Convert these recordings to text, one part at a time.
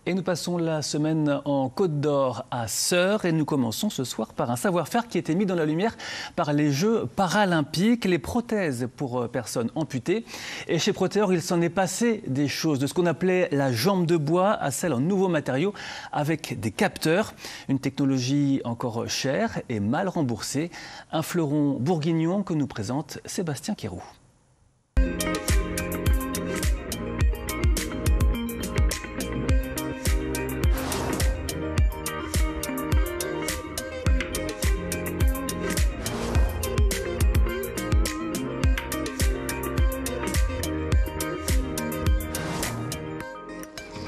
Et nous passons la semaine en Côte d'Or à Sœurs et nous commençons ce soir par un savoir-faire qui a été mis dans la lumière par les Jeux paralympiques, les prothèses pour personnes amputées. Et chez Proteor, il s'en est passé des choses, de ce qu'on appelait la jambe de bois à celle en nouveaux matériaux avec des capteurs. Une technologie encore chère et mal remboursée. Un fleuron bourguignon que nous présente Sébastien Quéroux.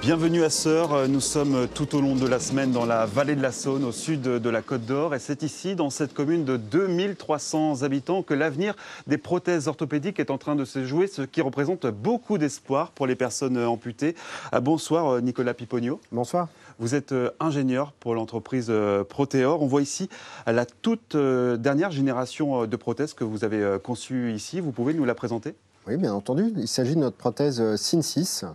Bienvenue à Sœurs, nous sommes tout au long de la semaine dans la vallée de la Saône, au sud de la Côte d'Or. Et c'est ici, dans cette commune de 2300 habitants, que l'avenir des prothèses orthopédiques est en train de se jouer, ce qui représente beaucoup d'espoir pour les personnes amputées. Bonsoir Nicolas Piponio. Bonsoir. Vous êtes ingénieur pour l'entreprise Proteor. On voit ici la toute dernière génération de prothèses que vous avez conçue ici. Vous pouvez nous la présenter ? Oui, bien entendu. Il s'agit de notre prothèse SIN6.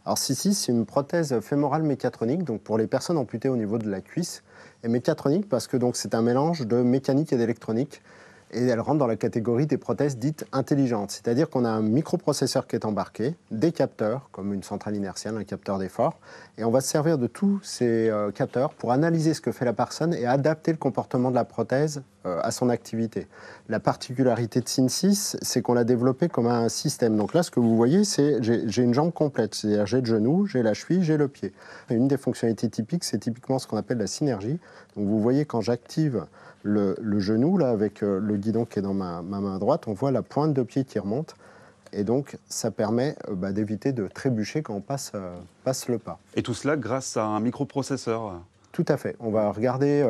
Alors SIN6, c'est une prothèse fémorale mécatronique, donc pour les personnes amputées au niveau de la cuisse. Et mécatronique parce que c'est un mélange de mécanique et d'électronique. Et elle rentre dans la catégorie des prothèses dites intelligentes. C'est-à-dire qu'on a un microprocesseur qui est embarqué, des capteurs, comme une centrale inertielle, un capteur d'effort. Et on va se servir de tous ces capteurs pour analyser ce que fait la personne et adapter le comportement de la prothèse à son activité. La particularité de SIN6, c'est qu'on l'a développé comme un système. Donc là, ce que vous voyez, c'est j'ai une jambe complète. C'est-à-dire j'ai le genou, j'ai la cheville, j'ai le pied. Et une des fonctionnalités typiques, c'est typiquement ce qu'on appelle la synergie. Donc vous voyez, quand j'active le genou, là, avec le guidon qui est dans ma main droite, on voit la pointe de pied qui remonte. Et donc, ça permet d'éviter de trébucher quand on passe le pas. Et tout cela grâce à un microprocesseur. Tout à fait. On va regarder,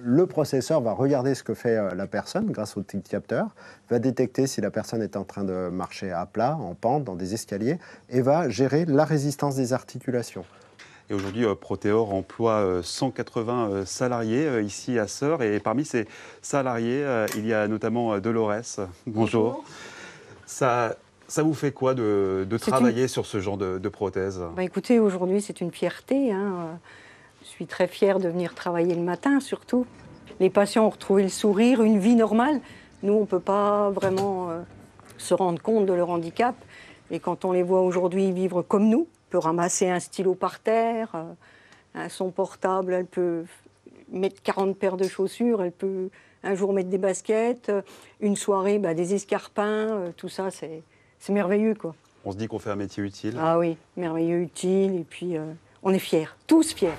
le processeur va regarder ce que fait la personne grâce au petit capteur, va détecter si la personne est en train de marcher à plat, en pente, dans des escaliers, et va gérer la résistance des articulations. Et aujourd'hui, Proteor emploie 180 salariés ici à Sœurs. Et parmi ces salariés, il y a notamment Dolores. Bonjour. Ça vous fait quoi de travailler sur ce genre de prothèse ? Écoutez, aujourd'hui, c'est une fierté. Je suis très fière de venir travailler le matin, surtout. Les patients ont retrouvé le sourire, une vie normale. Nous, on ne peut pas vraiment se rendre compte de leur handicap. Et quand on les voit aujourd'hui vivre comme nous, elle peut ramasser un stylo par terre, son portable, elle peut mettre 40 paires de chaussures, elle peut un jour mettre des baskets, une soirée, des escarpins, tout ça, c'est merveilleux, quoi. On se dit qu'on fait un métier utile. Ah oui, merveilleux, utile, et puis on est fiers, tous fiers.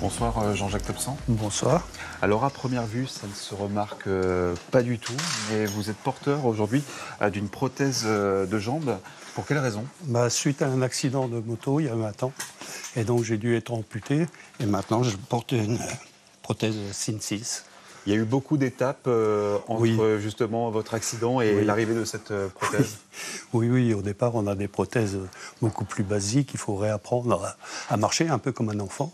Bonsoir Jean-Jacques Topsan. Bonsoir. Alors à première vue, ça ne se remarque pas du tout, mais vous êtes porteur aujourd'hui d'une prothèse de jambe. Pour quelle raison ? Suite à un accident de moto il y a 20 ans, et donc j'ai dû être amputé, et maintenant je porte une prothèse SIN6. Il y a eu beaucoup d'étapes entre justement votre accident et l'arrivée de cette prothèse. Oui, au départ on a des prothèses beaucoup plus basiques, il faut réapprendre à marcher un peu comme un enfant.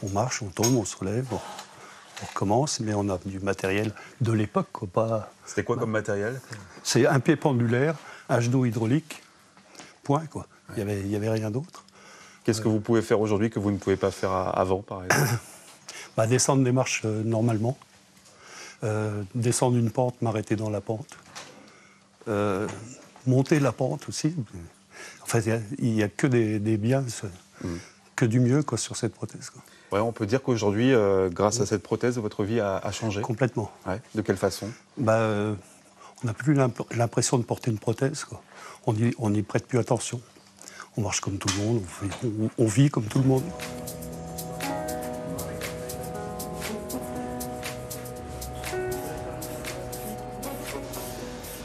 On marche, on tombe, on se relève, on recommence, mais on a du matériel de l'époque. C'était quoi comme matériel ? C'est un pied pendulaire, un genou hydraulique, point, quoi. Il y avait rien d'autre. Qu'est-ce que vous pouvez faire aujourd'hui que vous ne pouvez pas faire avant, par exemple ? Descendre des marches normalement, descendre une pente, m'arrêter dans la pente, monter la pente aussi. Enfin, il n'y a que des biens, que du mieux sur cette prothèse, quoi. Ouais, on peut dire qu'aujourd'hui, grâce à cette prothèse, votre vie a changé. Complètement. Ouais. De quelle façon ? On n'a plus l'impression de porter une prothèse, quoi. On n'y prête plus attention. On marche comme tout le monde, on vit comme tout le monde.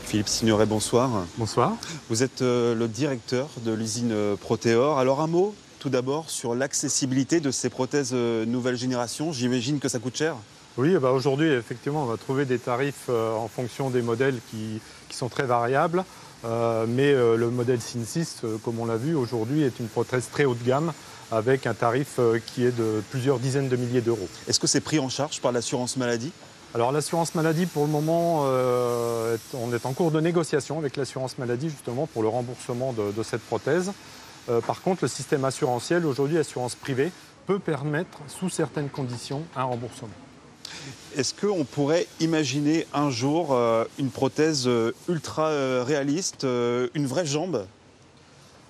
Philippe Signoret, bonsoir. Bonsoir. Vous êtes le directeur de l'usine Proteor. Alors un mot tout d'abord sur l'accessibilité de ces prothèses nouvelle génération. J'imagine que ça coûte cher ? Oui, aujourd'hui, effectivement, on va trouver des tarifs en fonction des modèles qui sont très variables. Mais le modèle SIN6, comme on l'a vu aujourd'hui, est une prothèse très haut de gamme avec un tarif qui est de plusieurs dizaines de milliers d'euros. Est-ce que c'est pris en charge par l'assurance maladie ? Alors l'assurance maladie, pour le moment, on est en cours de négociation avec l'assurance maladie justement pour le remboursement de cette prothèse. Par contre, le système assurantiel, aujourd'hui, assurance privée, peut permettre, sous certaines conditions, un remboursement. Est-ce qu'on pourrait imaginer un jour une prothèse ultra réaliste, une vraie jambe ?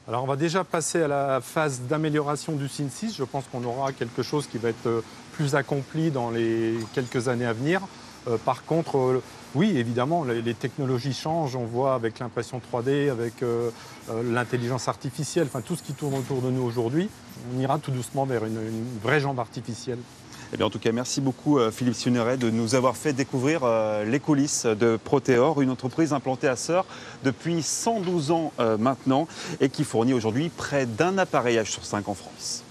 Alors on va déjà passer à la phase d'amélioration du SIN6. Je pense qu'on aura quelque chose qui va être plus accompli dans les quelques années à venir. Par contre, oui, évidemment, les technologies changent. On voit avec l'impression 3D, avec l'intelligence artificielle, enfin tout ce qui tourne autour de nous aujourd'hui, on ira tout doucement vers une vraie jambe artificielle. Eh bien, en tout cas, merci beaucoup Philippe Suneret de nous avoir fait découvrir les coulisses de Proteor, une entreprise implantée à Sœurs depuis 112 ans maintenant et qui fournit aujourd'hui près d'un appareillage sur 5 en France.